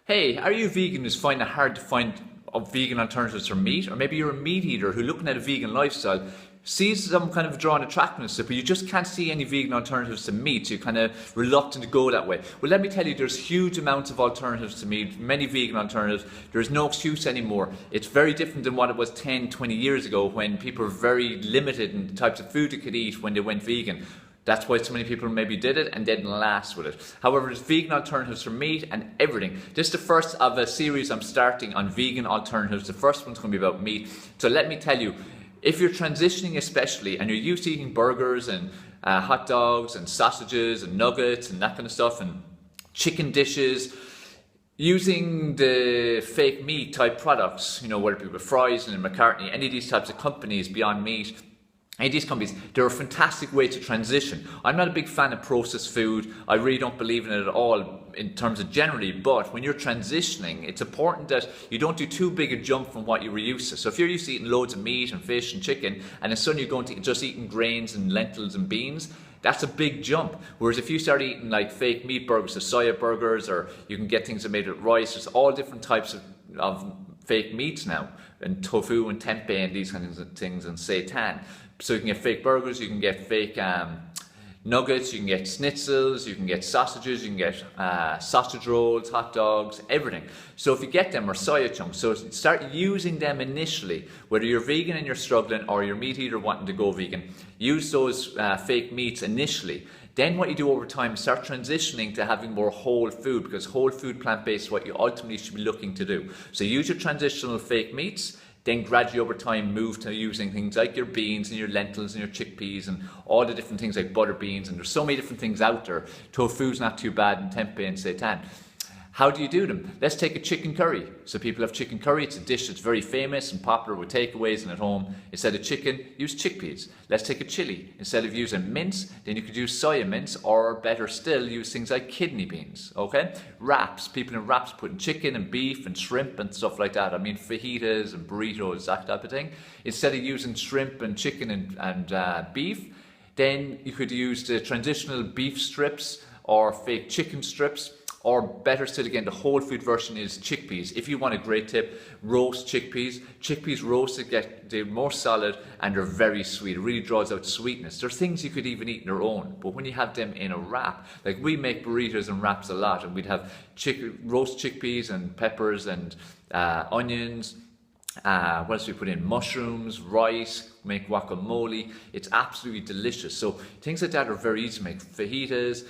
Hey, are you vegan who's finding it hard to find vegan alternatives for meat? Or maybe you're a meat eater who looking at a vegan lifestyle sees some kind of drawn attractiveness to it, but you just can't see any vegan alternatives to meat, so you're kind of reluctant to go that way. Well, let me tell you, there's huge amounts of alternatives to meat, many vegan alternatives. There's no excuse anymore. It's very different than what it was 10, 20 years ago when people were very limited in the types of food they could eat when they went vegan. That's why so many people maybe did it and didn't last with it. However, there's vegan alternatives for meat and everything. This is the first of a series I'm starting on vegan alternatives. The first one's going to be about meat. So let me tell you, if you're transitioning especially and you're used to eating burgers and hot dogs and sausages and nuggets and that kind of stuff and chicken dishes, using the fake meat type products, you know, whether it be with Fry's and McCartney, any of these types of companies, Beyond Meat, any of these companies, they're a fantastic way to transition. I'm not a big fan of processed food. I really don't believe in it at all in terms of generally, but when you're transitioning, it's important that you don't do too big a jump from what you were used to. So if you're used to eating loads of meat and fish and chicken, and then suddenly you're going to just eating grains and lentils and beans, that's a big jump. Whereas if you start eating like fake meat burgers or soya burgers, or you can get things that are made with rice, there's all different types of fake meats now, and tofu and tempeh and these kinds of things and seitan. So you can get fake burgers, you can get fake nuggets, you can get schnitzels, you can get sausages, you can get sausage rolls, hot dogs, everything. So if you get them, or soya chunks, so start using them initially, whether you're vegan and you're struggling or you're meat eater wanting to go vegan, use those fake meats initially. Then what you do over time is start transitioning to having more whole food, because whole food plant-based is what you ultimately should be looking to do. So use your transitional fake meats, then gradually over time move to using things like your beans and your lentils and your chickpeas and all the different things like butter beans, and there's so many different things out there. Tofu's not too bad, and tempeh and seitan. How do you do them? Let's take a chicken curry. So people have chicken curry. It's a dish that's very famous and popular with takeaways and at home. Instead of chicken, use chickpeas. Let's take a chili. Instead of using mince, then you could use soya mince, or better still, use things like kidney beans, okay? Wraps. People in wraps putting chicken and beef and shrimp and stuff like that. I mean, fajitas and burritos, that type of thing. Instead of using shrimp and chicken and beef, then you could use the transitional beef strips or fake chicken strips. Or better still, again, the whole food version is chickpeas. If you want a great tip, roast chickpeas. Chickpeas roasted, they're more solid and they're very sweet. It really draws out sweetness. There's things you could even eat on their own, but when you have them in a wrap, like we make burritos and wraps a lot, and we'd have roast chickpeas and peppers and onions. What else do we put in? Mushrooms, rice, make guacamole. It's absolutely delicious. So things like that are very easy to make. Fajitas,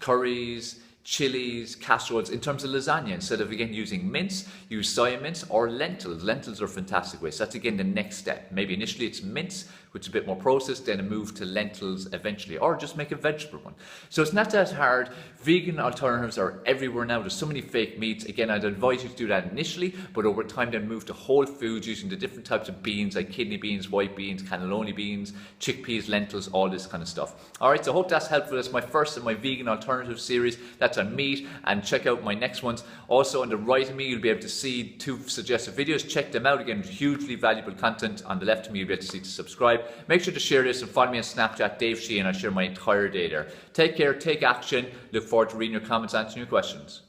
curries, chilies, casseroles. In terms of lasagna, instead of again using mince, use soya mince or lentils. Lentils are a fantastic way. So that's again the next step. Maybe initially it's mince, which is a bit more processed, then a move to lentils eventually, or just make a vegetable one. So it's not that hard. Vegan alternatives are everywhere now. There's so many fake meats. Again, I'd advise you to do that initially, but over time then move to whole foods using the different types of beans like kidney beans, white beans, cannelloni beans, chickpeas, lentils, all this kind of stuff. All right, so I hope that's helpful. That's my first of my vegan alternative series. That's on meat, and check out my next ones. Also on the right of me, you'll be able to see 2 suggested videos. Check them out. Again, hugely valuable content. On the left of me, you'll be able to see to subscribe. Make sure to share this and follow me on Snapchat, Dave Sheehan. I share my entire day there. Take care, take action. Look forward to reading your comments, answering your questions.